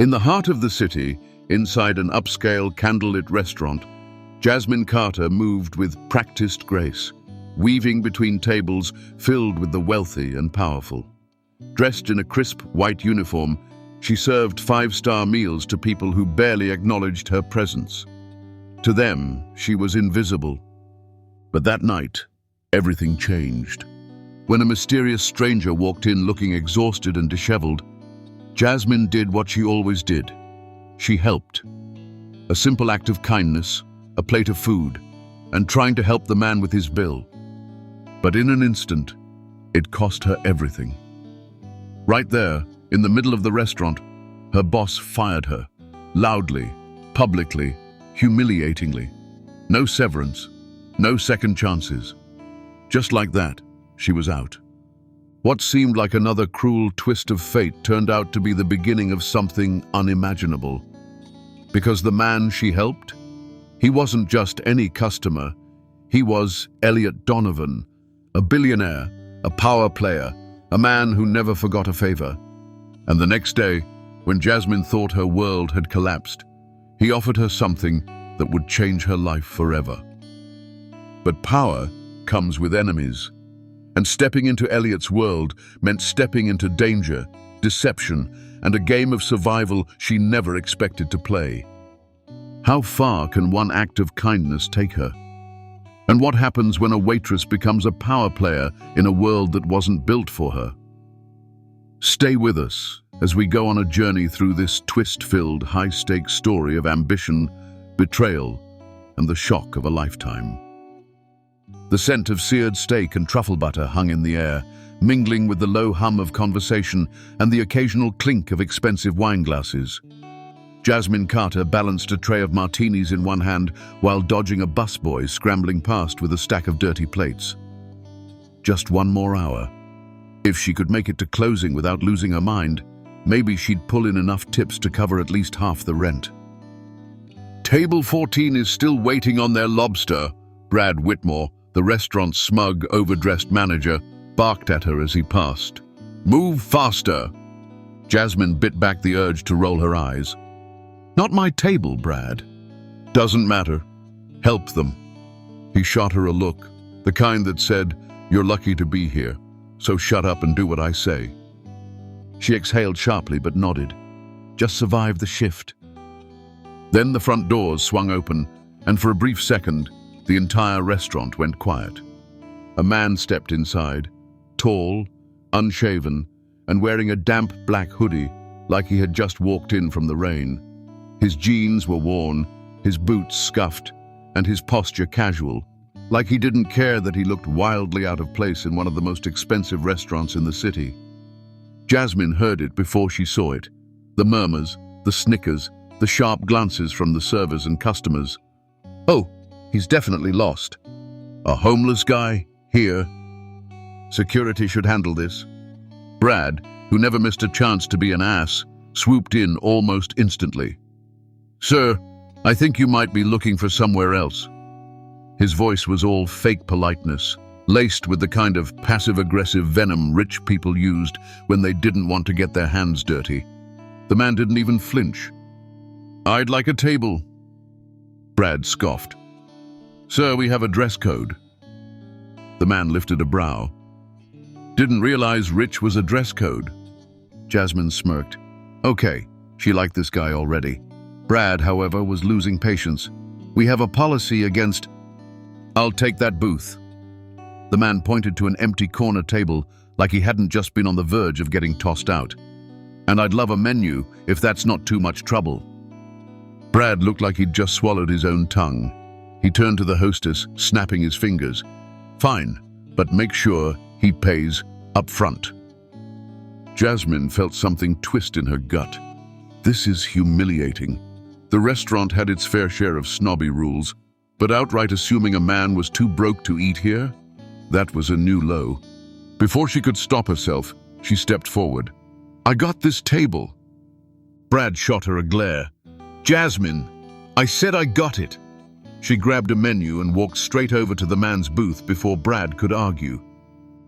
In the heart of the city, inside an upscale candlelit restaurant, Jasmine Carter moved with practiced grace, weaving between tables filled with the wealthy and powerful. Dressed in a crisp white uniform, she served five-star meals to people who barely acknowledged her presence. To them, she was invisible. But that night, everything changed. When a mysterious stranger walked in looking exhausted and disheveled, Jasmine did what she always did. She helped. A simple act of kindness, a plate of food, and trying to help the man with his bill. But in an instant, it cost her everything. Right there, in the middle of the restaurant, her boss fired her, loudly, publicly, humiliatingly. No severance, no second chances. Just like that, she was out. What seemed like another cruel twist of fate turned out to be the beginning of something unimaginable. Because the man she helped, he wasn't just any customer. He was Elliot Donovan, a billionaire, a power player, a man who never forgot a favor. And the next day, when Jasmine thought her world had collapsed, he offered her something that would change her life forever. But power comes with enemies. And stepping into Elliot's world meant stepping into danger, deception, and a game of survival she never expected to play. How far can one act of kindness take her? And what happens when a waitress becomes a power player in a world that wasn't built for her? Stay with us as we go on a journey through this twist-filled, high-stakes story of ambition, betrayal, and the shock of a lifetime. The scent of seared steak and truffle butter hung in the air, mingling with the low hum of conversation and the occasional clink of expensive wine glasses. Jasmine Carter balanced a tray of martinis in one hand while dodging a busboy scrambling past with a stack of dirty plates. Just one more hour. If she could make it to closing without losing her mind, maybe she'd pull in enough tips to cover at least half the rent. Table 14 is still waiting on their lobster, Brad Whitmore, the restaurant's smug, overdressed manager, barked at her as he passed. Move faster! Jasmine bit back the urge to roll her eyes. Not my table, Brad. Doesn't matter. Help them. He shot her a look, the kind that said, you're lucky to be here, so shut up and do what I say. She exhaled sharply but nodded. Just survive the shift. Then the front doors swung open, and for a brief second, the entire restaurant went quiet. A man stepped inside, tall, unshaven, and wearing a damp black hoodie like he had just walked in from the rain. His jeans were worn, his boots scuffed, and his posture casual, like he didn't care that he looked wildly out of place in one of the most expensive restaurants in the city. Jasmine heard it before she saw it. The murmurs, the snickers, the sharp glances from the servers and customers. Oh, he's definitely lost. A homeless guy? Here? Security should handle this. Brad, who never missed a chance to be an ass, swooped in almost instantly. Sir, I think you might be looking for somewhere else. His voice was all fake politeness, laced with the kind of passive-aggressive venom rich people used when they didn't want to get their hands dirty. The man didn't even flinch. I'd like a table. Brad scoffed. Sir, we have a dress code. The man lifted a brow. Didn't realize rich was a dress code. Jasmine smirked. Okay, she liked this guy already. Brad, however, was losing patience. We have a policy against... I'll take that booth. The man pointed to an empty corner table like he hadn't just been on the verge of getting tossed out. And I'd love a menu if that's not too much trouble. Brad looked like he'd just swallowed his own tongue. He turned to the hostess, snapping his fingers. Fine, but make sure he pays up front. Jasmine felt something twist in her gut. This is humiliating. The restaurant had its fair share of snobby rules, but outright assuming a man was too broke to eat here? That was a new low. Before she could stop herself, she stepped forward. I got this table. Brad shot her a glare. Jasmine, I said I got it. She grabbed a menu and walked straight over to the man's booth before Brad could argue.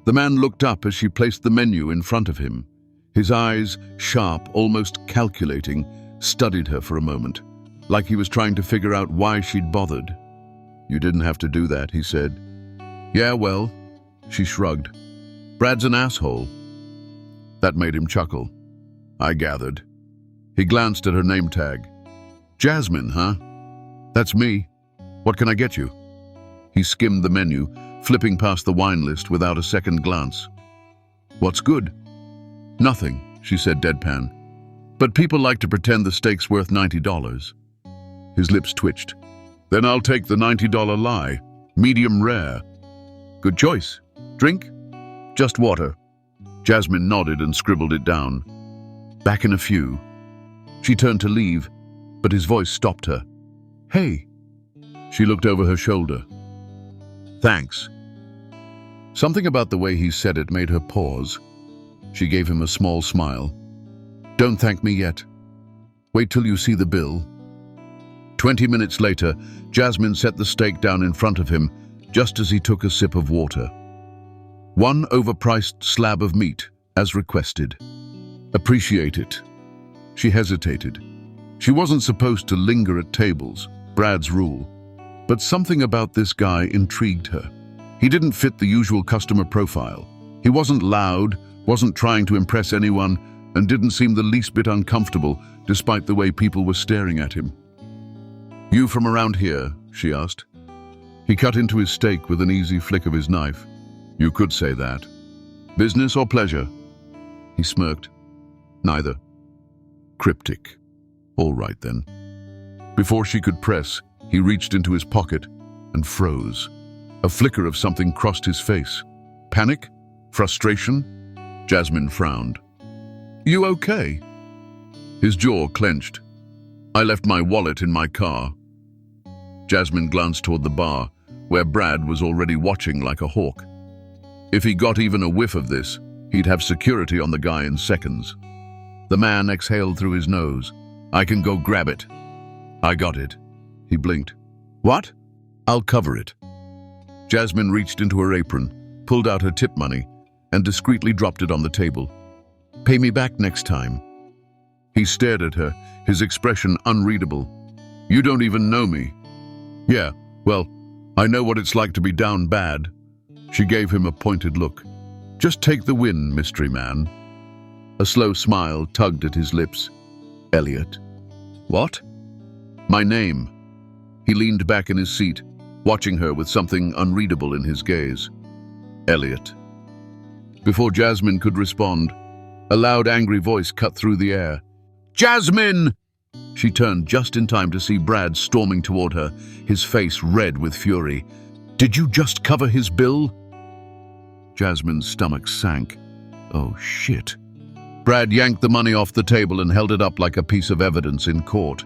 The man looked up as she placed the menu in front of him. His eyes, sharp, almost calculating, studied her for a moment, like he was trying to figure out why she'd bothered. "You didn't have to do that," he said. "Yeah, well," she shrugged. "Brad's an asshole." That made him chuckle. "I gathered." He glanced at her name tag. "Jasmine, huh? That's me. What can I get you?" He skimmed the menu, flipping past the wine list without a second glance. "What's good?" "Nothing," she said deadpan. "But people like to pretend the steak's worth $90. His lips twitched. "Then I'll take the $90 lie. Medium rare." "Good choice. Drink?" "Just water." Jasmine nodded and scribbled it down. "Back in a few." She turned to leave, but his voice stopped her. "Hey." She looked over her shoulder. "Thanks." Something about the way he said it made her pause. She gave him a small smile. "Don't thank me yet. Wait till you see the bill." 20 minutes later, Jasmine set the steak down in front of him, just as he took a sip of water. "One overpriced slab of meat, as requested." "Appreciate it." She hesitated. She wasn't supposed to linger at tables, Brad's rule. But something about this guy intrigued her. He didn't fit the usual customer profile. He wasn't loud, wasn't trying to impress anyone, and didn't seem the least bit uncomfortable, despite the way people were staring at him. "You from around here?" she asked. He cut into his steak with an easy flick of his knife. "You could say that. Business or pleasure?" He smirked. "Neither." Cryptic. "All right then." Before she could press, he reached into his pocket and froze. A flicker of something crossed his face. Panic? Frustration? Jasmine frowned. "You okay?" His jaw clenched. "I left my wallet in my car." Jasmine glanced toward the bar, where Brad was already watching like a hawk. If he got even a whiff of this, he'd have security on the guy in seconds. The man exhaled through his nose. "I can go grab it." "I got it." He blinked. "What?" "I'll cover it." Jasmine reached into her apron, pulled out her tip money, and discreetly dropped it on the table. "Pay me back next time." He stared at her, his expression unreadable. "You don't even know me." "Yeah, well, I know what it's like to be down bad." She gave him a pointed look. "Just take the win, mystery man." A slow smile tugged at his lips. "Elliot." "What?" "My name." He leaned back in his seat, watching her with something unreadable in his gaze. "Elliot." Before Jasmine could respond, a loud, angry voice cut through the air. "Jasmine!" She turned just in time to see Brad storming toward her, his face red with fury. "Did you just cover his bill?" Jasmine's stomach sank. Oh, shit. Brad yanked the money off the table and held it up like a piece of evidence in court.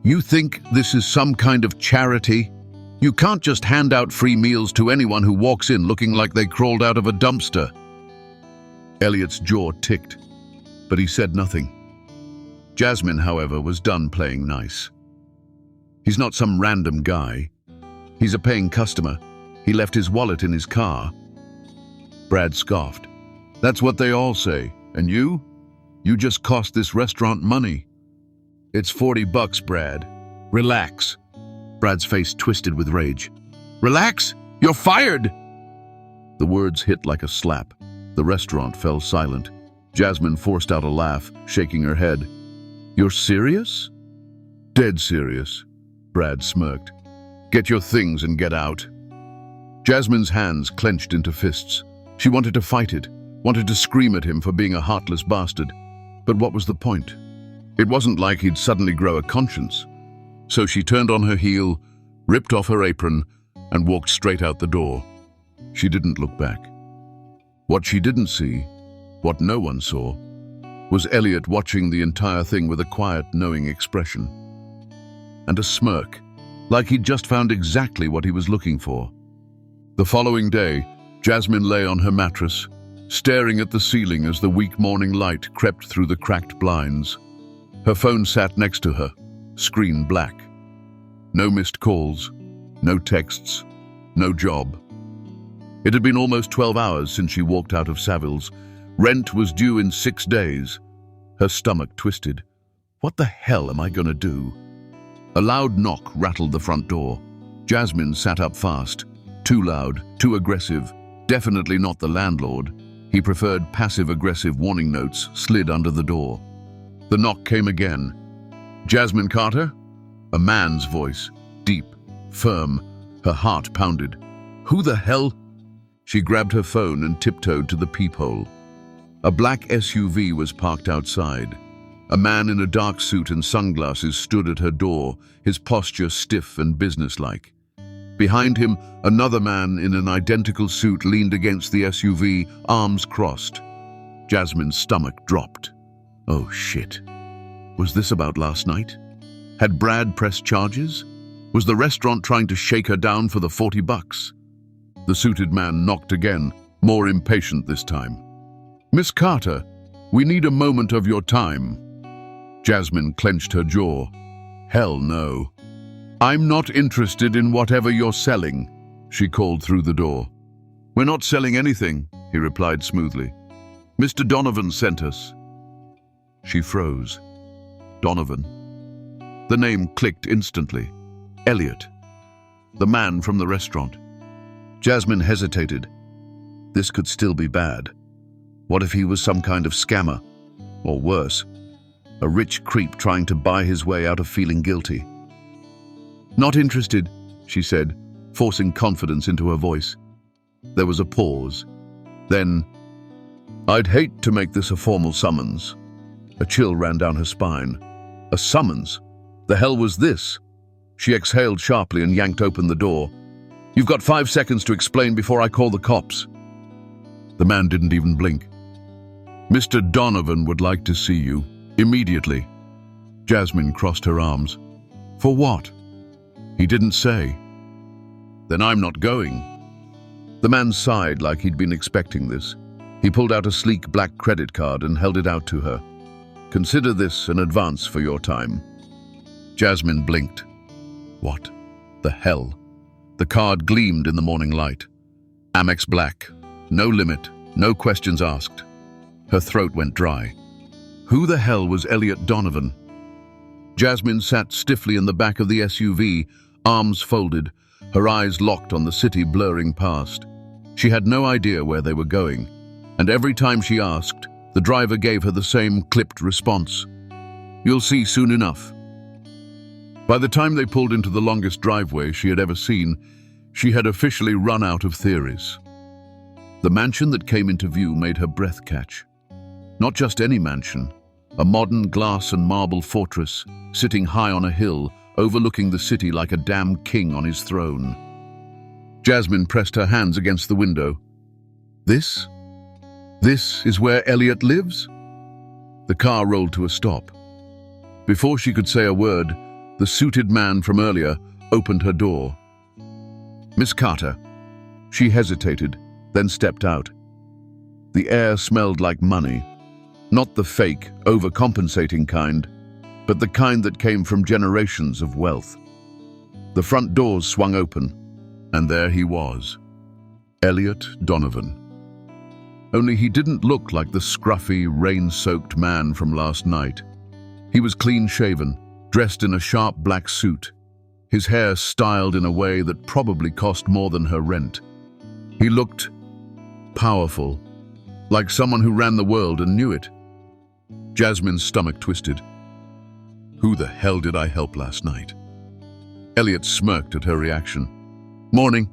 "You think this is some kind of charity? You can't just hand out free meals to anyone who walks in looking like they crawled out of a dumpster." Elliot's jaw ticked, but he said nothing. Jasmine, however, was done playing nice. "He's not some random guy. He's a paying customer. He left his wallet in his car." Brad scoffed. "That's what they all say. And you? You just cost this restaurant money." "It's $40, Brad. Relax." Brad's face twisted with rage. "Relax? You're fired!" The words hit like a slap. The restaurant fell silent. Jasmine forced out a laugh, shaking her head. "You're serious?" "Dead serious." Brad smirked. "Get your things and get out." Jasmine's hands clenched into fists. She wanted to fight it, wanted to scream at him for being a heartless bastard. But what was the point? It wasn't like he'd suddenly grow a conscience. So she turned on her heel, ripped off her apron, and walked straight out the door. She didn't look back. What she didn't see, what no one saw, was Elliot watching the entire thing with a quiet, knowing expression. And a smirk, like he'd just found exactly what he was looking for. The following day, Jasmine lay on her mattress, staring at the ceiling as the weak morning light crept through the cracked blinds. Her phone sat next to her, screen black. No missed calls, no texts, no job. It had been almost 12 hours since she walked out of Saville's, Rent was due in 6 days. Her stomach twisted. What the hell am I gonna do? A loud knock rattled the front door. Jasmine sat up fast. Too loud, too aggressive. Definitely not the landlord. He preferred passive-aggressive warning notes slid under the door. The knock came again. "Jasmine Carter?" A man's voice, deep, firm. Her heart pounded. "Who the hell?" She grabbed her phone and tiptoed to the peephole. A black SUV was parked outside. A man in a dark suit and sunglasses stood at her door, his posture stiff and businesslike. Behind him, another man in an identical suit leaned against the SUV, arms crossed. Jasmine's stomach dropped. Oh shit. Was this about last night? Had Brad pressed charges? Was the restaurant trying to shake her down for the $40? The suited man knocked again, more impatient this time. "Miss Carter, we need a moment of your time." Jasmine clenched her jaw. "Hell no. I'm not interested in whatever you're selling," she called through the door. "We're not selling anything," he replied smoothly. "Mr. Donovan sent us." She froze. Donovan. The name clicked instantly. Elliot. The man from the restaurant. Jasmine hesitated. This could still be bad. What if he was some kind of scammer? Or worse, a rich creep trying to buy his way out of feeling guilty. "Not interested," she said, forcing confidence into her voice. There was a pause. Then, "I'd hate to make this a formal summons." A chill ran down her spine. A summons? The hell was this? She exhaled sharply and yanked open the door. "You've got 5 seconds to explain before I call the cops." The man didn't even blink. "Mr. Donovan would like to see you, immediately." Jasmine crossed her arms. "For what?" "He didn't say." "Then I'm not going." The man sighed like he'd been expecting this. He pulled out a sleek black credit card and held it out to her. "Consider this an advance for your time." Jasmine blinked. What the hell? The card gleamed in the morning light. Amex Black. No limit, no questions asked. Her throat went dry. Who the hell was Elliot Donovan? Jasmine sat stiffly in the back of the SUV, arms folded, her eyes locked on the city blurring past. She had no idea where they were going, and every time she asked, the driver gave her the same clipped response. "You'll see soon enough." By the time they pulled into the longest driveway she had ever seen, she had officially run out of theories. The mansion that came into view made her breath catch. Not just any mansion, a modern glass and marble fortress sitting high on a hill, overlooking the city like a damn king on his throne. Jasmine pressed her hands against the window. This is where Elliot lives? The car rolled to a stop. Before she could say a word, the suited man from earlier opened her door. "Miss Carter." She hesitated, then stepped out. The air smelled like money. Not the fake, overcompensating kind, but the kind that came from generations of wealth. The front doors swung open, and there he was. Elliot Donovan. Only he didn't look like the scruffy, rain-soaked man from last night. He was clean-shaven, dressed in a sharp black suit, his hair styled in a way that probably cost more than her rent. He looked powerful, like someone who ran the world and knew it. Jasmine's stomach twisted. Who the hell did I help last night? Elliot smirked at her reaction. "Morning."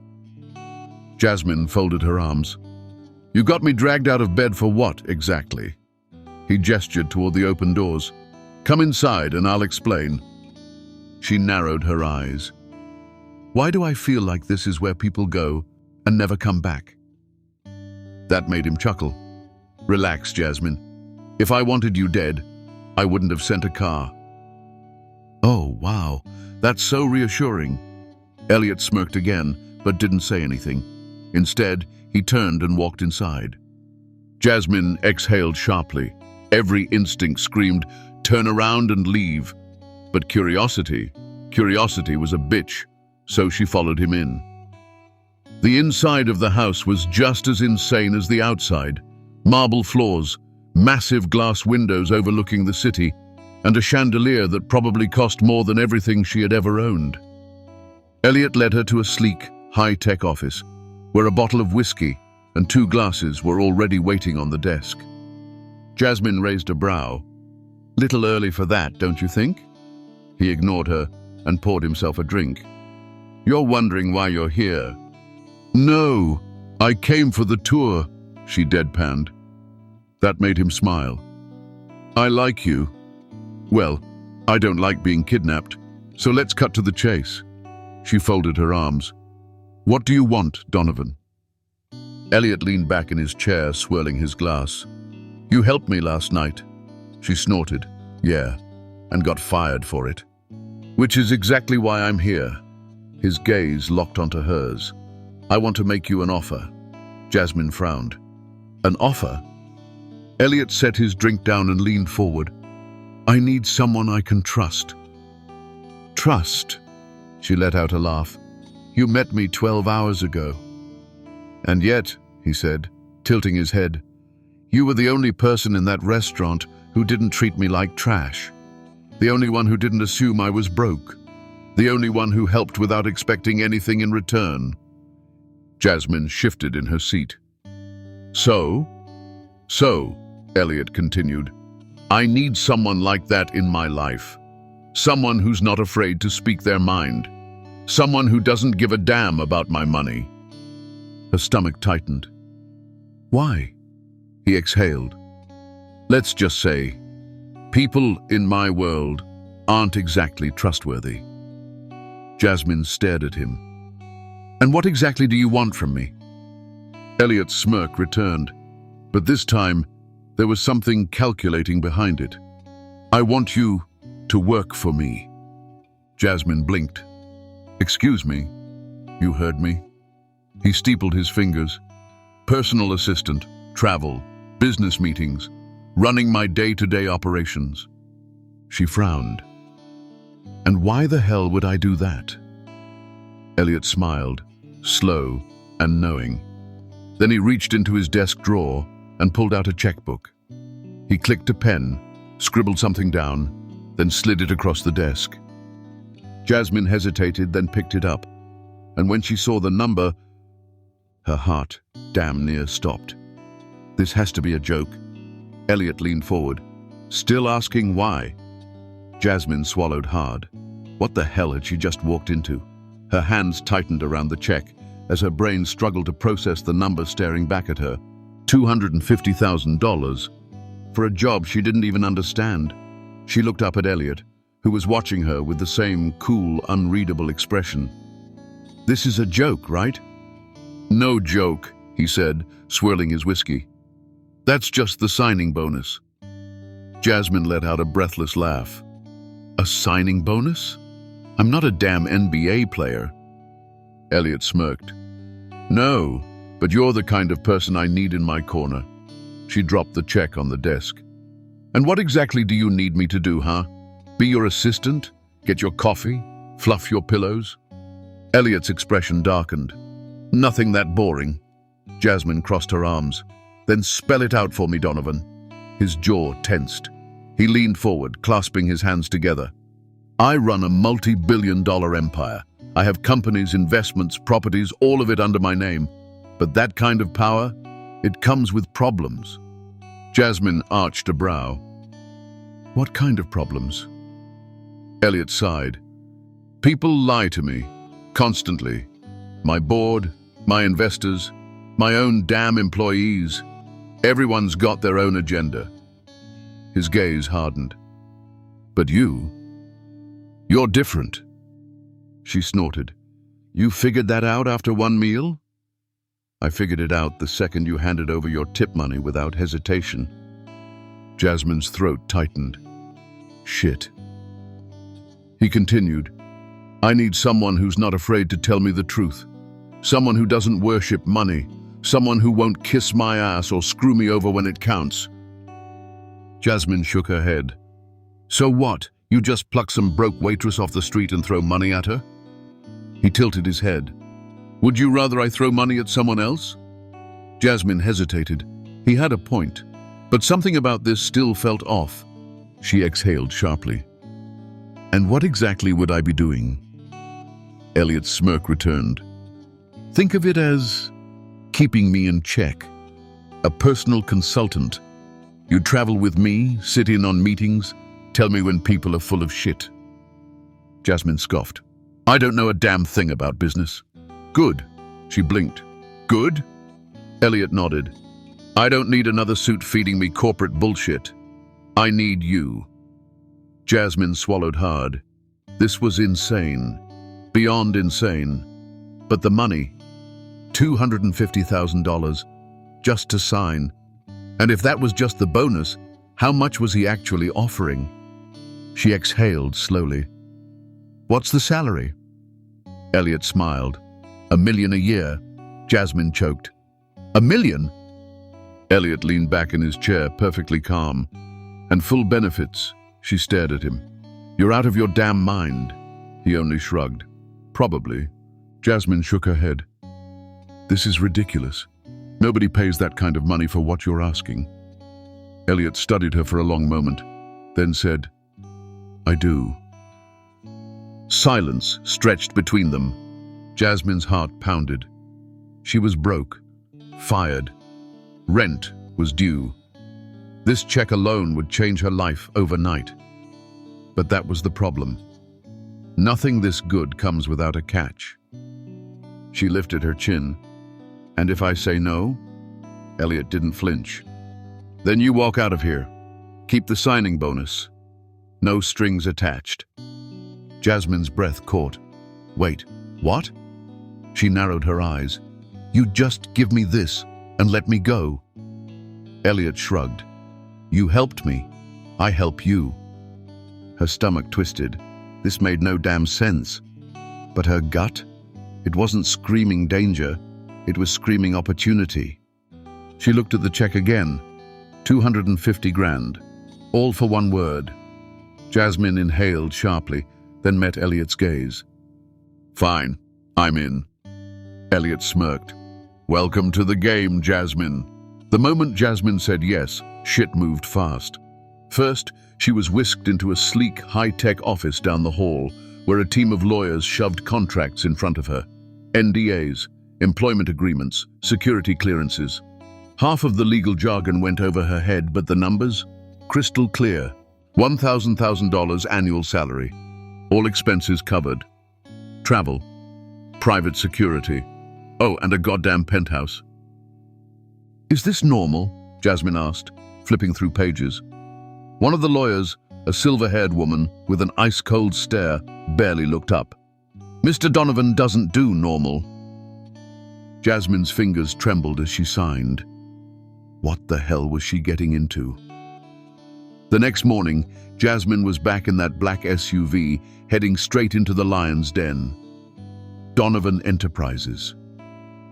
Jasmine folded her arms. "You got me dragged out of bed for what, exactly?" He gestured toward the open doors. "Come inside and I'll explain." She narrowed her eyes. Why do I feel like this is where people go and never come back? That made him chuckle. "Relax, Jasmine. If I wanted you dead, I wouldn't have sent a car." "Oh, wow. That's so reassuring." Elliot smirked again, but didn't say anything. Instead, he turned and walked inside. Jasmine exhaled sharply. Every instinct screamed, "Turn around and leave." But curiosity was a bitch, so she followed him in. The inside of the house was just as insane as the outside. Marble floors, massive glass windows overlooking the city, and a chandelier that probably cost more than everything she had ever owned. Elliot led her to a sleek, high-tech office, where a bottle of whiskey and 2 glasses were already waiting on the desk. Jasmine raised a brow. "Little early for that, don't you think?" He ignored her and poured himself a drink. "You're wondering why you're here." "No, I came for the tour," she deadpanned. That made him smile. "I like you. Well, I don't like being kidnapped, so let's cut to the chase." She folded her arms. "What do you want, Donovan?" Elliot leaned back in his chair, swirling his glass. "You helped me last night." She snorted. "Yeah, and got fired for it. Which is exactly why I'm here." His gaze locked onto hers. "I want to make you an offer." Jasmine frowned. "An offer?" Elliot set his drink down and leaned forward. "I need someone I can trust." "Trust?" She let out a laugh. "You met me 12 hours ago." "And yet," he said, tilting his head, "you were the only person in that restaurant who didn't treat me like trash. The only one who didn't assume I was broke. The only one who helped without expecting anything in return." Jasmine shifted in her seat. So, Elliot continued, "I need someone like that in my life. Someone who's not afraid to speak their mind. Someone who doesn't give a damn about my money." Her stomach tightened. "Why?" He exhaled. "Let's just say, people in my world aren't exactly trustworthy." Jasmine stared at him. "And what exactly do you want from me?" Elliot's smirk returned, but this time there was something calculating behind it. "I want you to work for me." Jasmine blinked. "Excuse me, you heard me?" He steepled his fingers. "Personal assistant, travel, business meetings, running my day-to-day operations." She frowned. "And why the hell would I do that?" Elliot smiled, slow and knowing. Then he reached into his desk drawer and pulled out a checkbook. He clicked a pen, scribbled something down, then slid it across the desk. Jasmine hesitated, then picked it up, and when she saw the number, her heart damn near stopped. "This has to be a joke." Elliot leaned forward, still asking why. Jasmine swallowed hard. What the hell had she just walked into? Her hands tightened around the check as her brain struggled to process the number staring back at her. $250,000 for a job she didn't even understand. She looked up at Elliot, who was watching her with the same cool, unreadable expression. "This is a joke, right?" "No joke," he said, swirling his whiskey. "That's just the signing bonus." Jasmine let out a breathless laugh. "A signing bonus? I'm not a damn NBA player." Elliot smirked. "No, but you're the kind of person I need in my corner." She dropped the check on the desk. "And what exactly do you need me to do, huh? Be your assistant? Get your coffee? Fluff your pillows?" Elliot's expression darkened. "Nothing that boring." Jasmine crossed her arms. "Then spell it out for me, Donovan." His jaw tensed. He leaned forward, clasping his hands together. "I run a multi-billion-dollar empire. I have companies, investments, properties, all of it under my name. But that kind of power, it comes with problems." Jasmine arched a brow. "What kind of problems?" Elliot sighed. "People lie to me, constantly. My board, my investors, my own damn employees. Everyone's got their own agenda." His gaze hardened. "But you're different." She snorted. "You figured that out after one meal?" "I figured it out the second you handed over your tip money without hesitation." Jasmine's throat tightened. "Shit." He continued, "I need someone who's not afraid to tell me the truth. Someone who doesn't worship money. Someone who won't kiss my ass or screw me over when it counts." Jasmine shook her head. "So what? You just pluck some broke waitress off the street and throw money at her?" He tilted his head. "Would you rather I throw money at someone else?" Jasmine hesitated. He had a point, but something about this still felt off. She exhaled sharply. And what exactly would I be doing? Elliot's smirk returned. Think of it as keeping me in check. A personal consultant. You travel with me, sit in on meetings, tell me when people are full of shit. Jasmine scoffed. I don't know a damn thing about business. Good. She blinked. Good? Elliot nodded. I don't need another suit feeding me corporate bullshit. I need you. Jasmine swallowed hard. This was insane. Beyond insane. But the money. $250,000. Just to sign. And if that was just the bonus, how much was he actually offering? She exhaled slowly. What's the salary? Elliot smiled. $1 million a year. Jasmine choked. $1 million? Elliot leaned back in his chair, perfectly calm. And full benefits. She stared at him. You're out of your damn mind. He only shrugged. Probably. Jasmine shook her head. This is ridiculous. Nobody pays that kind of money for what you're asking. Elliot studied her for a long moment, then said, I do. Silence stretched between them. Jasmine's heart pounded. She was broke, fired. Rent was due. This check alone would change her life overnight. But that was the problem. Nothing this good comes without a catch. She lifted her chin. And if I say no? Elliot didn't flinch. Then you walk out of here. Keep the signing bonus. No strings attached. Jasmine's breath caught. Wait, what? She narrowed her eyes. You just give me this and let me go. Elliot shrugged. You helped me. I help you. Her stomach twisted. This made no damn sense. But her gut? It wasn't screaming danger. It was screaming opportunity. She looked at the check again. 250 grand. All for one word. Jasmine inhaled sharply, then met Elliot's gaze. Fine, I'm in. Elliot smirked. Welcome to the game, Jasmine. The moment Jasmine said yes, shit moved fast. First, she was whisked into a sleek, high-tech office down the hall, where a team of lawyers shoved contracts in front of her. NDAs, employment agreements, security clearances. Half of the legal jargon went over her head, but the numbers? Crystal clear. $1,000 annual salary. All expenses covered. Travel. Private security. Oh, and a goddamn penthouse. Is this normal? Jasmine asked, flipping through pages. One of the lawyers, a silver-haired woman with an ice-cold stare, barely looked up. Mr. Donovan doesn't do normal. Jasmine's fingers trembled as she signed. What the hell was she getting into? The next morning, Jasmine was back in that black SUV, heading straight into the lion's den. Donovan Enterprises.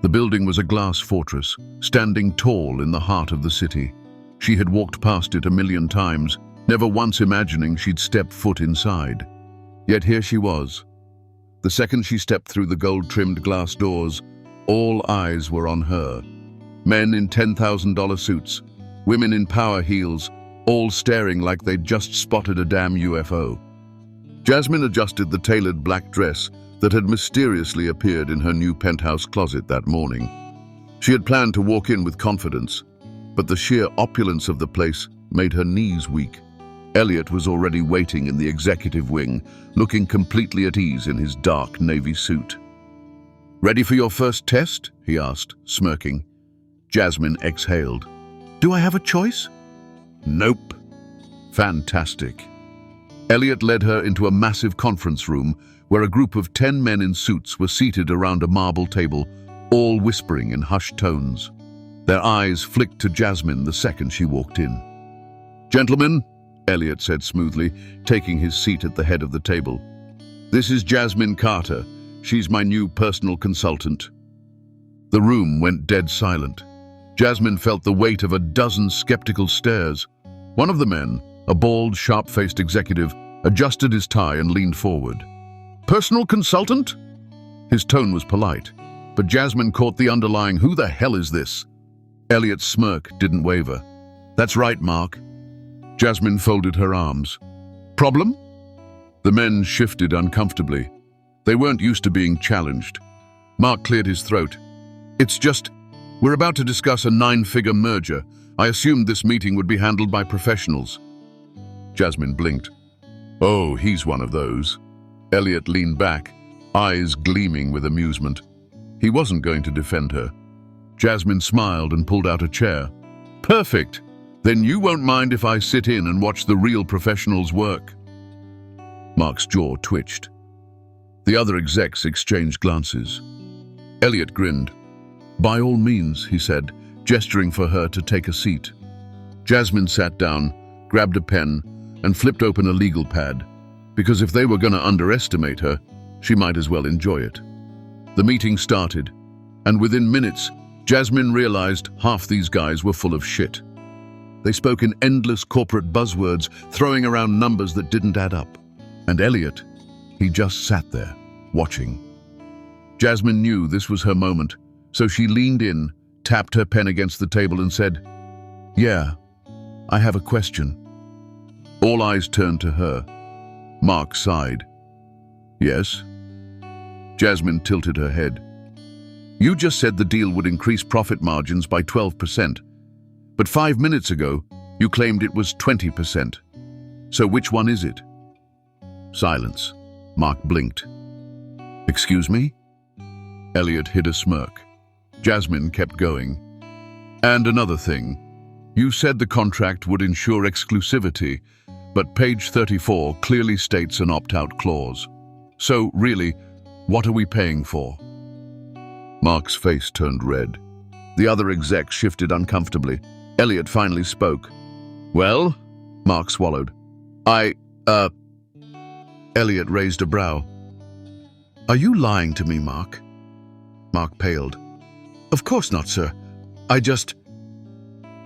The building was a glass fortress, standing tall in the heart of the city. She had walked past it 1,000,000 times, never once imagining she'd step foot inside. Yet here she was. The second she stepped through the gold-trimmed glass doors, all eyes were on her. Men in $10,000 suits, women in power heels, all staring like they'd just spotted a damn UFO. Jasmine adjusted the tailored black dress that had mysteriously appeared in her new penthouse closet that morning. She had planned to walk in with confidence, but the sheer opulence of the place made her knees weak. Elliot was already waiting in the executive wing, looking completely at ease in his dark navy suit. "Ready for your first test?" he asked, smirking. Jasmine exhaled. "Do I have a choice?" "Nope." "Fantastic." Elliot led her into a massive conference room where a group of 10 men in suits were seated around a marble table, all whispering in hushed tones. Their eyes flicked to Jasmine the second she walked in. "Gentlemen," Elliot said smoothly, taking his seat at the head of the table. "This is Jasmine Carter. She's my new personal consultant." The room went dead silent. Jasmine felt the weight of a dozen skeptical stares. One of the men, a bald, sharp-faced executive, adjusted his tie and leaned forward. "Personal consultant?" His tone was polite, but Jasmine caught the underlying, "Who the hell is this?" Elliot's smirk didn't waver. "That's right, Mark." Jasmine folded her arms. "Problem?" The men shifted uncomfortably. They weren't used to being challenged. Mark cleared his throat. "It's just, we're about to discuss a 9-figure merger. I assumed this meeting would be handled by professionals." Jasmine blinked. "Oh, he's one of those." Elliot leaned back, eyes gleaming with amusement. He wasn't going to defend her. Jasmine smiled and pulled out a chair. "Perfect. Then you won't mind if I sit in and watch the real professionals work." Mark's jaw twitched. The other execs exchanged glances. Elliot grinned. "By all means," he said, gesturing for her to take a seat. Jasmine sat down, grabbed a pen, and flipped open a legal pad, because if they were going to underestimate her, she might as well enjoy it. The meeting started, and within minutes, Jasmine realized half these guys were full of shit. They spoke in endless corporate buzzwords, throwing around numbers that didn't add up. And Elliot, he just sat there, watching. Jasmine knew this was her moment, so she leaned in, tapped her pen against the table and said, "Yeah, I have a question." All eyes turned to her. Mark sighed. "Yes?" Jasmine tilted her head. "You just said the deal would increase profit margins by 12%. But 5 minutes ago, you claimed it was 20%. So which one is it?" Silence. Mark blinked. "Excuse me?" Elliot hid a smirk. Jasmine kept going. "And another thing. You said the contract would ensure exclusivity, but page 34 clearly states an opt-out clause. So, really, what are we paying for?" Mark's face turned red. The other execs shifted uncomfortably. Elliot finally spoke. "Well?" Mark swallowed. Elliot raised a brow. "Are you lying to me, Mark?" Mark paled. "Of course not, sir. I just—"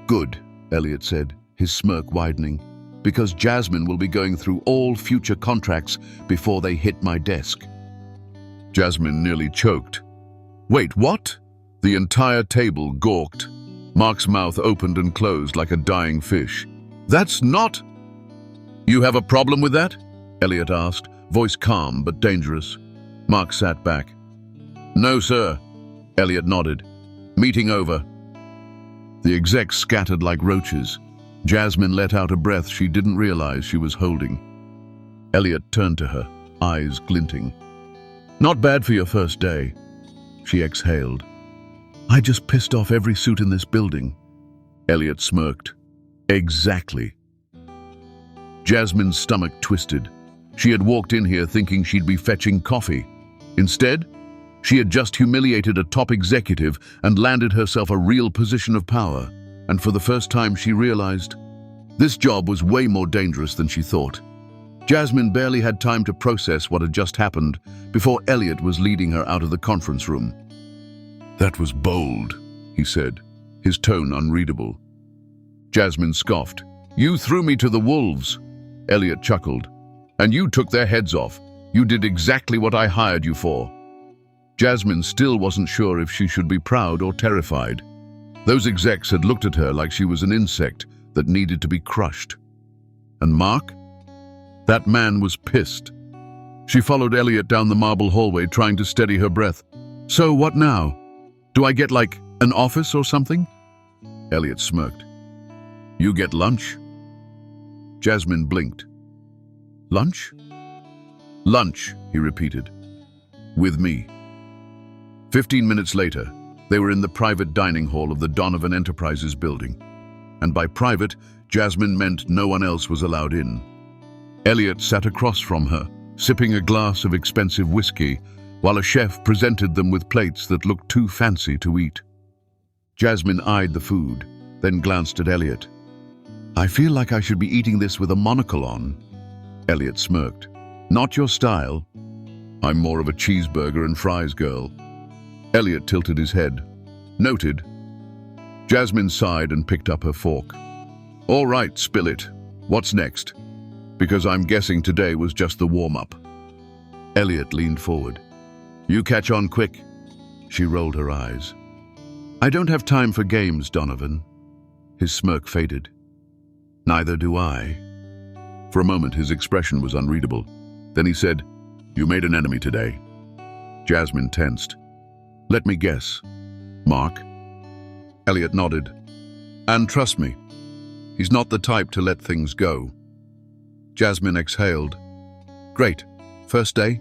"Good," Elliot said, his smirk widening, "because Jasmine will be going through all future contracts before they hit my desk." Jasmine nearly choked. "Wait, what?" The entire table gawked. Mark's mouth opened and closed like a dying fish. "That's not—" "You have a problem with that?" Elliot asked, voice calm but dangerous. Mark sat back. "No, sir." Elliot nodded. "Meeting over." The execs scattered like roaches. Jasmine let out a breath she didn't realize she was holding. Elliot turned to her, eyes glinting. "Not bad for your first day." She exhaled. "I just pissed off every suit in this building." Elliot smirked. "Exactly." Jasmine's stomach twisted. She had walked in here thinking she'd be fetching coffee. Instead, she had just humiliated a top executive and landed herself a real position of power. And for the first time she realized this job was way more dangerous than she thought. Jasmine barely had time to process what had just happened before Elliot was leading her out of the conference room. "That was bold," he said, his tone unreadable. Jasmine scoffed. "You threw me to the wolves." Elliot chuckled. "And you took their heads off. You did exactly what I hired you for." Jasmine still wasn't sure if she should be proud or terrified. Those execs had looked at her like she was an insect that needed to be crushed. And Mark? That man was pissed. She followed Elliot down the marble hallway, trying to steady her breath. "So what now? Do I get, like, an office or something?" Elliot smirked. "You get lunch?" Jasmine blinked. "Lunch?" "Lunch," he repeated. "With me." 15 minutes later, they were in the private dining hall of the Donovan Enterprises building. And by private, Jasmine meant no one else was allowed in. Elliot sat across from her, sipping a glass of expensive whiskey, while a chef presented them with plates that looked too fancy to eat. Jasmine eyed the food, then glanced at Elliot. "I feel like I should be eating this with a monocle on." Elliot smirked. "Not your style." "I'm more of a cheeseburger and fries girl." Elliot tilted his head. "Noted." Jasmine sighed and picked up her fork. "All right, spill it. What's next? Because I'm guessing today was just the warm-up." Elliot leaned forward. "You catch on quick." She rolled her eyes. I don't have time for games, Donovan. His smirk faded. Neither do I. For a moment, his expression was unreadable. Then he said, You made an enemy today. Jasmine tensed. Let me guess. Mark? Elliot nodded. And trust me, he's not the type to let things go. Jasmine exhaled. Great. First day?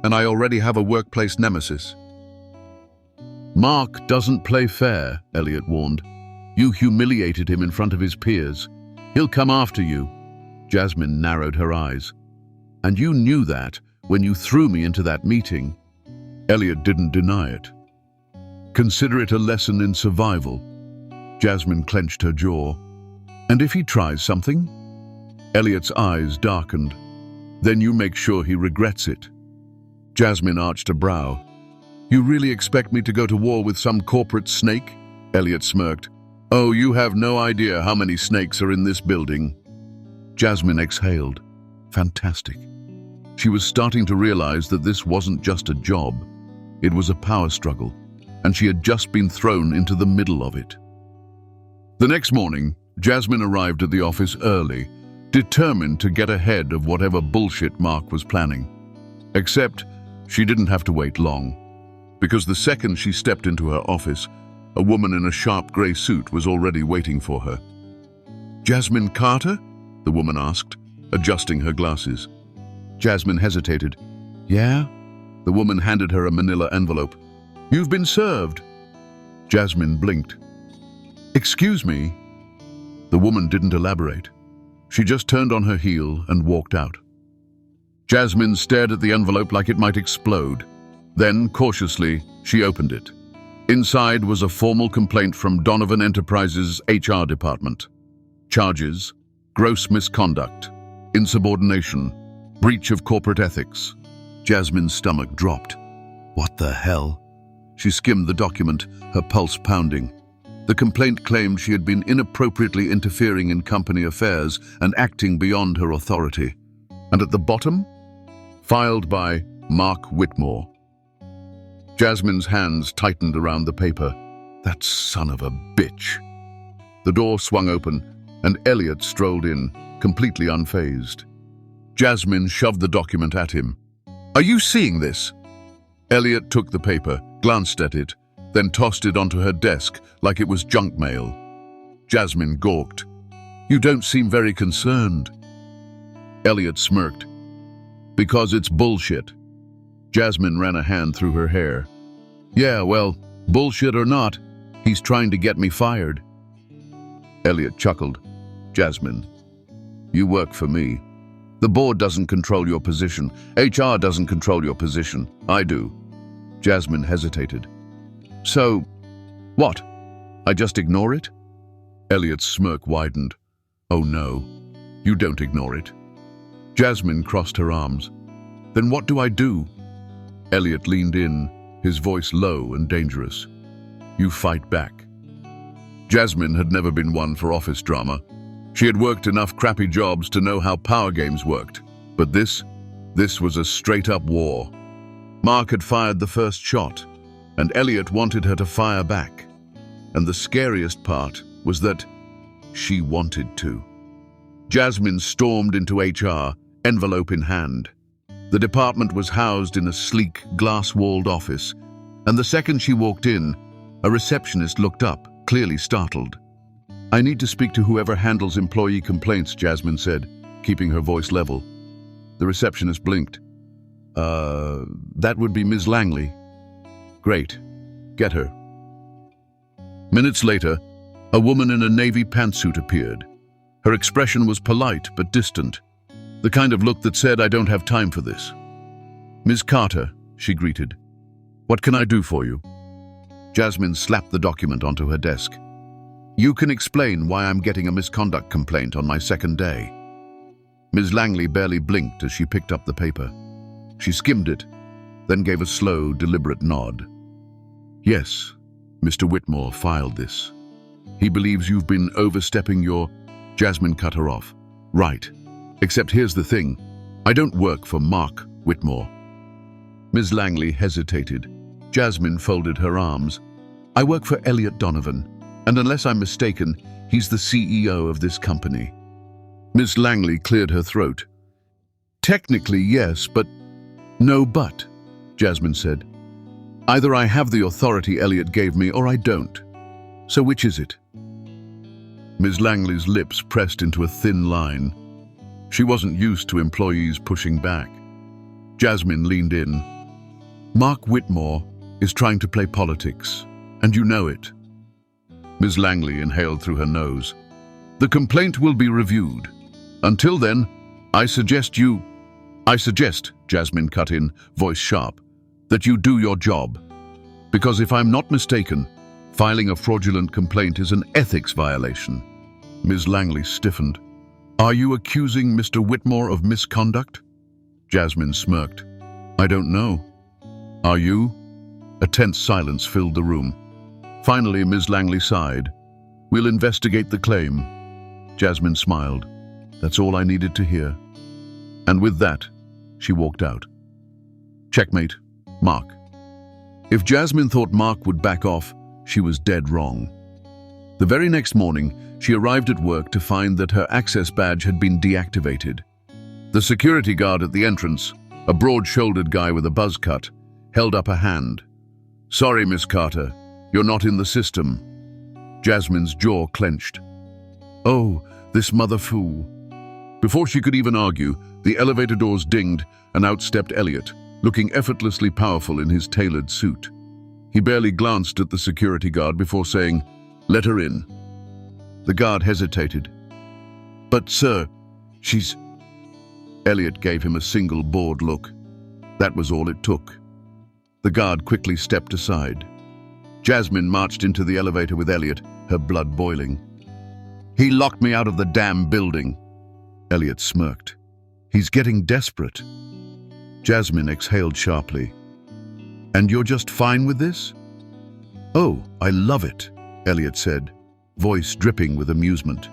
And I already have a workplace nemesis. Mark doesn't play fair, Elliot warned. You humiliated him in front of his peers. He'll come after you. Jasmine narrowed her eyes. And you knew that when you threw me into that meeting. Elliot didn't deny it. Consider it a lesson in survival. Jasmine clenched her jaw. And if he tries something? Elliot's eyes darkened. Then you make sure he regrets it. Jasmine arched a brow. You really expect me to go to war with some corporate snake? Elliot smirked. Oh, you have no idea how many snakes are in this building. Jasmine exhaled. Fantastic. She was starting to realize that this wasn't just a job. It was a power struggle, and she had just been thrown into the middle of it. The next morning, Jasmine arrived at the office early, determined to get ahead of whatever bullshit Mark was planning. Except, she didn't have to wait long, because the second she stepped into her office, a woman in a sharp grey suit was already waiting for her. Jasmine Carter? The woman asked, adjusting her glasses. Jasmine hesitated. Yeah? The woman handed her a manila envelope. You've been served. Jasmine blinked. Excuse me? The woman didn't elaborate. She just turned on her heel and walked out. Jasmine stared at the envelope like it might explode. Then, cautiously, she opened it. Inside was a formal complaint from Donovan Enterprises' HR department. Charges: gross misconduct, insubordination, breach of corporate ethics. Jasmine's stomach dropped. What the hell? She skimmed the document, her pulse pounding. The complaint claimed she had been inappropriately interfering in company affairs and acting beyond her authority. And at the bottom? Filed by Mark Whitmore. Jasmine's hands tightened around the paper. That son of a bitch. The door swung open, and Elliot strolled in, completely unfazed. Jasmine shoved the document at him. Are you seeing this? Elliot took the paper, glanced at it, then tossed it onto her desk like it was junk mail. Jasmine gawked. You don't seem very concerned. Elliot smirked. Because it's bullshit. Jasmine ran a hand through her hair. Yeah, well, bullshit or not, he's trying to get me fired. Elliot chuckled. Jasmine, you work for me. The board doesn't control your position. HR doesn't control your position. I do. Jasmine hesitated. So, what? I just ignore it? Elliot's smirk widened. Oh no, you don't ignore it. Jasmine crossed her arms. Then what do I do? Elliot leaned in, his voice low and dangerous. You fight back. Jasmine had never been one for office drama. She had worked enough crappy jobs to know how power games worked. But this was a straight-up war. Mark had fired the first shot, and Elliot wanted her to fire back. And the scariest part was that she wanted to. Jasmine stormed into HR, envelope in hand. The department was housed in a sleek, glass-walled office, and the second she walked in, a receptionist looked up, clearly startled. I need to speak to whoever handles employee complaints, Jasmine said, keeping her voice level. The receptionist blinked. That would be Ms. Langley. Great. Get her. Minutes later, a woman in a navy pantsuit appeared. Her expression was polite but distant, the kind of look that said, I don't have time for this. Ms. Carter, she greeted. What can I do for you? Jasmine slapped the document onto her desk. You can explain why I'm getting a misconduct complaint on my second day. Ms. Langley barely blinked as she picked up the paper. She skimmed it, then gave a slow, deliberate nod. Yes, Mr. Whitmore filed this. He believes you've been overstepping your... Jasmine cut her off. Right. Except here's the thing. I don't work for Mark Whitmore. Ms. Langley hesitated. Jasmine folded her arms. I work for Elliot Donovan, and unless I'm mistaken, he's the CEO of this company. Miss Langley cleared her throat. Technically, yes, but no but, Jasmine said. Either I have the authority Elliot gave me or I don't. So which is it? Ms. Langley's lips pressed into a thin line. She wasn't used to employees pushing back. Jasmine leaned in. Mark Whitmore is trying to play politics, and you know it. Ms. Langley inhaled through her nose. The complaint will be reviewed. Until then, I suggest, Jasmine cut in, voice sharp, that you do your job. Because if I'm not mistaken, filing a fraudulent complaint is an ethics violation. Ms. Langley stiffened. Are you accusing Mr. Whitmore of misconduct? Jasmine smirked. I don't know. Are you? A tense silence filled the room. Finally, Ms. Langley sighed. We'll investigate the claim. Jasmine smiled. That's all I needed to hear. And with that, she walked out. Checkmate, Mark. If Jasmine thought Mark would back off, she was dead wrong. The very next morning, she arrived at work to find that her access badge had been deactivated. The security guard at the entrance, a broad-shouldered guy with a buzz cut, held up a hand. Sorry, Miss Carter, you're not in the system. Jasmine's jaw clenched. Oh, this mother fool. Before she could even argue, the elevator doors dinged and out stepped Elliot, looking effortlessly powerful in his tailored suit. He barely glanced at the security guard before saying, Let her in. The guard hesitated. But, sir, she's... Elliot gave him a single bored look. That was all it took. The guard quickly stepped aside. Jasmine marched into the elevator with Elliot, her blood boiling. He locked me out of the damn building. Elliot smirked. He's getting desperate. Jasmine exhaled sharply. And you're just fine with this? Oh, I love it, Elliot said, voice dripping with amusement.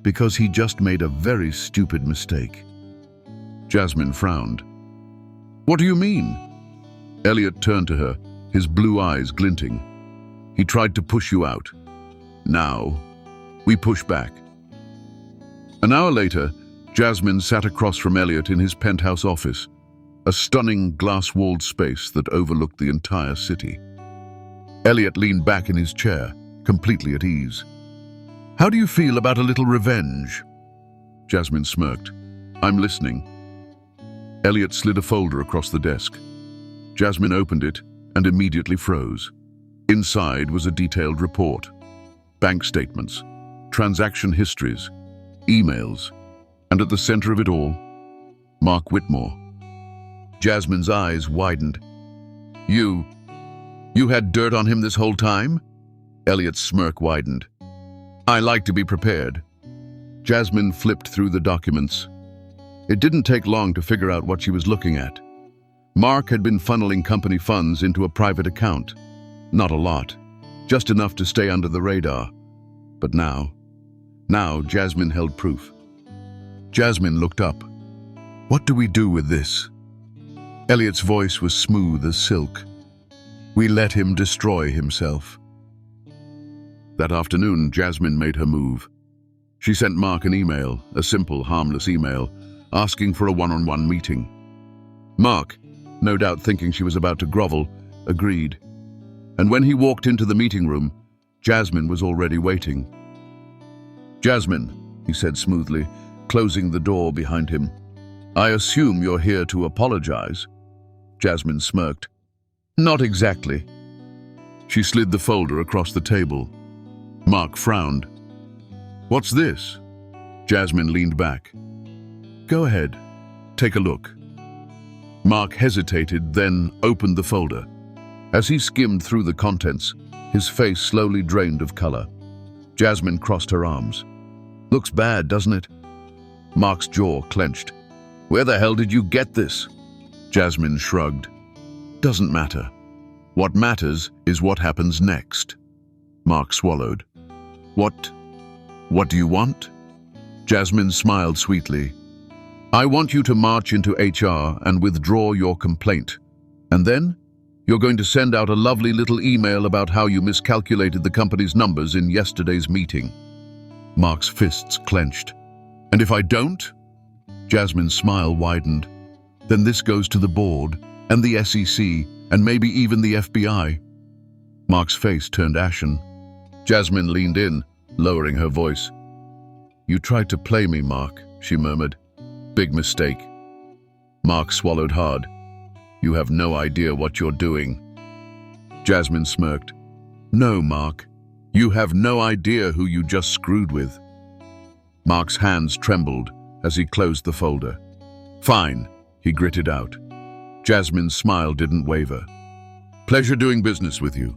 Because he just made a very stupid mistake. Jasmine frowned. What do you mean? Elliot turned to her, his blue eyes glinting. He tried to push you out. Now, we push back. An hour later, Jasmine sat across from Elliot in his penthouse office, a stunning glass-walled space that overlooked the entire city. Elliot leaned back in his chair, completely at ease. How do you feel about a little revenge? Jasmine smirked. I'm listening. Elliot slid a folder across the desk. Jasmine opened it and immediately froze. Inside was a detailed report. Bank statements, transaction histories, emails, and at the center of it all, Mark Whitmore. Jasmine's eyes widened. You had dirt on him this whole time? Elliot's smirk widened. I like to be prepared. Jasmine flipped through the documents. It didn't take long to figure out what she was looking at. Mark had been funneling company funds into a private account. Not a lot, just enough to stay under the radar. But now Jasmine held proof. Jasmine looked up. What do we do with this? Elliot's voice was smooth as silk. We let him destroy himself. That afternoon, Jasmine made her move. She sent Mark an email, a simple, harmless email, asking for a one-on-one meeting. Mark, no doubt thinking she was about to grovel, agreed. And when he walked into the meeting room, Jasmine was already waiting. Jasmine, he said smoothly, closing the door behind him. I assume you're here to apologize. Jasmine smirked. Not exactly. She slid the folder across the table. Mark frowned. What's this? Jasmine leaned back. Go ahead. Take a look. Mark hesitated, then opened the folder. As he skimmed through the contents, his face slowly drained of color. Jasmine crossed her arms. Looks bad, doesn't it? Mark's jaw clenched. Where the hell did you get this? Jasmine shrugged. Doesn't matter. What matters is what happens next. Mark swallowed. What do you want? Jasmine smiled sweetly. I want you to march into HR and withdraw your complaint. And then You're going to send out a lovely little email about how you miscalculated the company's numbers in yesterday's meeting. Mark's fists clenched. And if I don't? Jasmine's smile widened. Then this goes to the board, and the SEC, and maybe even the FBI. Mark's face turned ashen. Jasmine leaned in, lowering her voice. You tried to play me, Mark, she murmured. Big mistake. Mark swallowed hard. You have no idea what you're doing. Jasmine smirked. No, Mark. You have no idea who you just screwed with. Mark's hands trembled as he closed the folder. Fine, he gritted out. Jasmine's smile didn't waver. Pleasure doing business with you.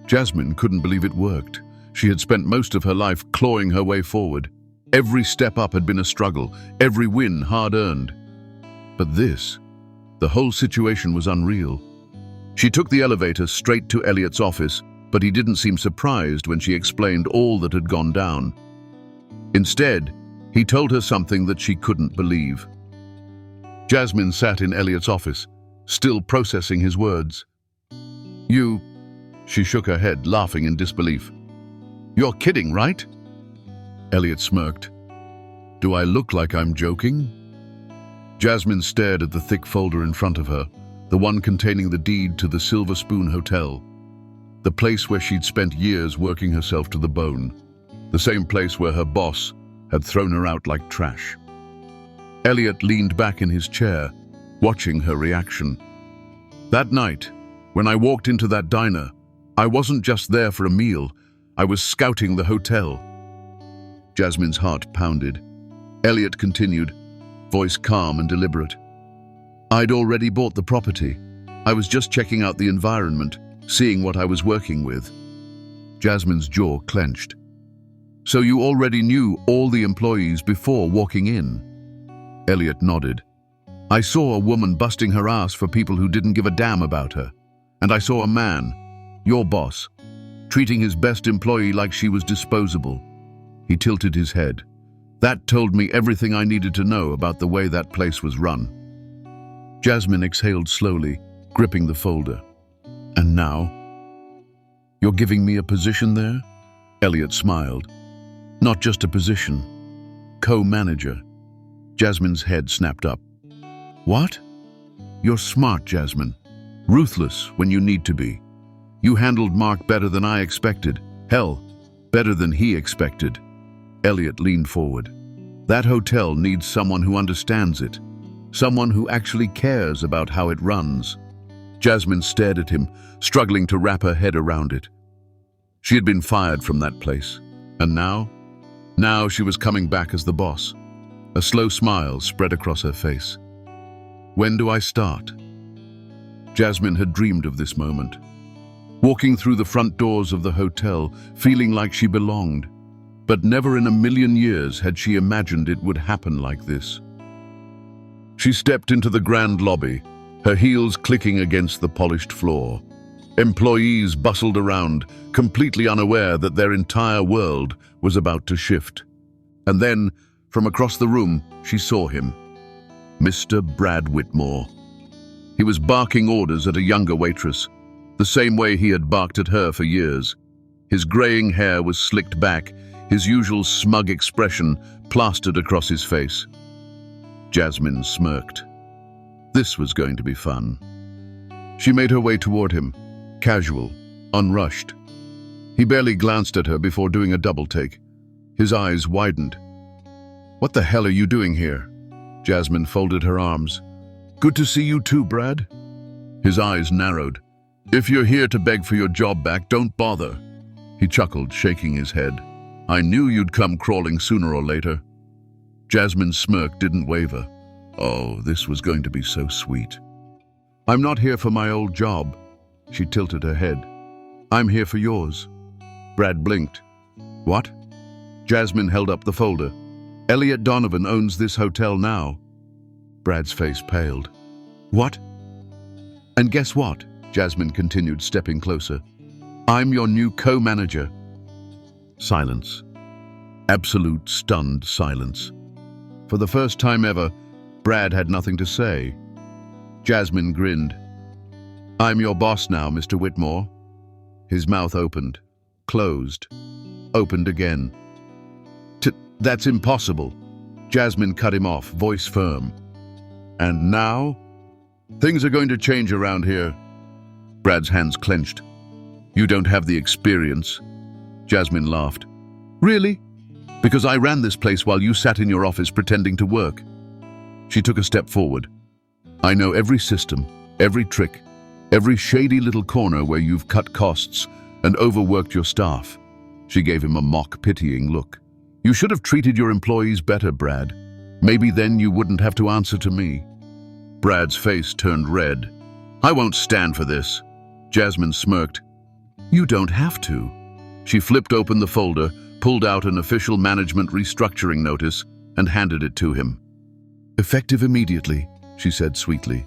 Jasmine couldn't believe it worked. She had spent most of her life clawing her way forward. Every step up had been a struggle, every win hard-earned. But this, the whole situation was unreal. She took the elevator straight to Elliot's office, but he didn't seem surprised when she explained all that had gone down. Instead, he told her something that she couldn't believe. Jasmine sat in Elliot's office, still processing his words. You... She shook her head, laughing in disbelief. You're kidding, right? Elliot smirked. Do I look like I'm joking? Jasmine stared at the thick folder in front of her, the one containing the deed to the Silver Spoon Hotel, the place where she'd spent years working herself to the bone, the same place where her boss had thrown her out like trash. Elliot leaned back in his chair, watching her reaction. That night, when I walked into that diner, I wasn't just there for a meal, I was scouting the hotel. Jasmine's heart pounded. Elliot continued, voice calm and deliberate. I'd already bought the property. I was just checking out the environment, seeing what I was working with. Jasmine's jaw clenched. So you already knew all the employees before walking in? Elliot nodded. I saw a woman busting her ass for people who didn't give a damn about her. And I saw a man, your boss, treating his best employee like she was disposable. He tilted his head. That told me everything I needed to know about the way that place was run. Jasmine exhaled slowly, gripping the folder. And now? You're giving me a position there? Elliot smiled. Not just a position. Co-manager. Jasmine's head snapped up. What? You're smart, Jasmine. Ruthless when you need to be. You handled Mark better than I expected. Hell, better than he expected. Elliot leaned forward. That hotel needs someone who understands it. Someone who actually cares about how it runs. Jasmine stared at him, struggling to wrap her head around it. She had been fired from that place. And now? Now she was coming back as the boss. A slow smile spread across her face. When do I start? Jasmine had dreamed of this moment. Walking through the front doors of the hotel, feeling like she belonged. But never in a million years had she imagined it would happen like this. She stepped into the grand lobby, her heels clicking against the polished floor. Employees bustled around, completely unaware that their entire world was about to shift. And then, from across the room, she saw him. Mr. Brad Whitmore. He was barking orders at a younger waitress, the same way he had barked at her for years. His graying hair was slicked back, his usual smug expression plastered across his face. Jasmine smirked. This was going to be fun. She made her way toward him, casual, unrushed. He barely glanced at her before doing a double take. His eyes widened. What the hell are you doing here? Jasmine folded her arms. Good to see you too, Brad. His eyes narrowed. If you're here to beg for your job back, don't bother. He chuckled, shaking his head. I knew you'd come crawling sooner or later. Jasmine's smirk didn't waver. Oh, this was going to be so sweet. I'm not here for my old job. She tilted her head. I'm here for yours. Brad blinked. What? Jasmine held up the folder. Elliot Donovan owns this hotel now. Brad's face paled. What? And guess what? Jasmine continued, stepping closer. I'm your new co-manager. Silence. Absolute stunned silence. For the first time ever, Brad had nothing to say. Jasmine grinned. I'm your boss now, Mr. Whitmore. His mouth opened, closed, opened again. That's impossible. Jasmine cut him off, voice firm. And now? Things are going to change around here. Brad's hands clenched. You don't have the experience. Jasmine laughed. Really? Because I ran this place while you sat in your office pretending to work. She took a step forward. I know every system, every trick, every shady little corner where you've cut costs and overworked your staff. She gave him a mock, pitying look. You should have treated your employees better, Brad. Maybe then you wouldn't have to answer to me. Brad's face turned red. I won't stand for this. Jasmine smirked. You don't have to. She flipped open the folder, pulled out an official management restructuring notice, and handed it to him. Effective immediately, she said sweetly.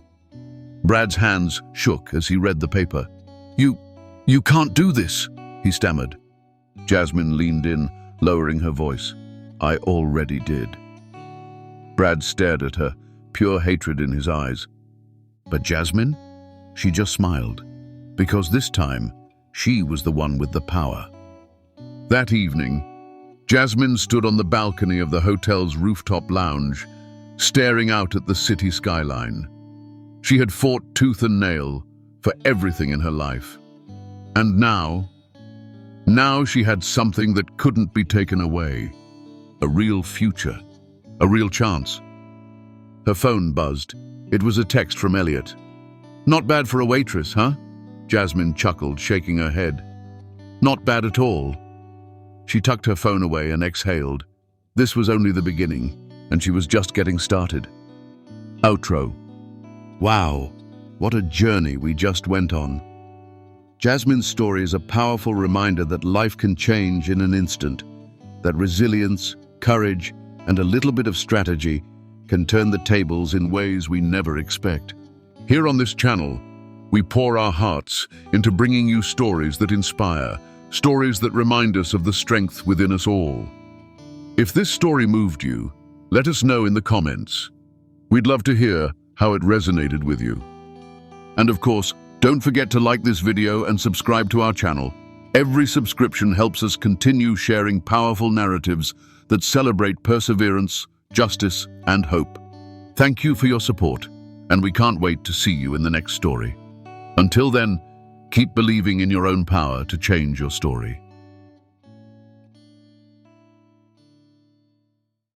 Brad's hands shook as he read the paper. You can't do this, he stammered. Jasmine leaned in, lowering her voice. I already did. Brad stared at her, pure hatred in his eyes. But Jasmine? She just smiled, because this time, she was the one with the power. That evening, Jasmine stood on the balcony of the hotel's rooftop lounge, staring out at the city skyline. She had fought tooth and nail for everything in her life. And now she had something that couldn't be taken away. A real future, a real chance. Her phone buzzed. It was a text from Elliot. Not bad for a waitress, huh? Jasmine chuckled, shaking her head. Not bad at all. She tucked her phone away and exhaled. This was only the beginning, and she was just getting started. Outro. Wow, what a journey we just went on. Jasmine's story is a powerful reminder that life can change in an instant, that resilience, courage, and a little bit of strategy can turn the tables in ways we never expect. Here on this channel, we pour our hearts into bringing you stories that inspire, stories that remind us of the strength within us all. If this story moved you, let us know in the comments. We'd love to hear how it resonated with you. And of course, don't forget to like this video and subscribe to our channel. Every subscription helps us continue sharing powerful narratives that celebrate perseverance, justice, and hope. Thank you for your support, and we can't wait to see you in the next story. Until then, keep believing in your own power to change your story.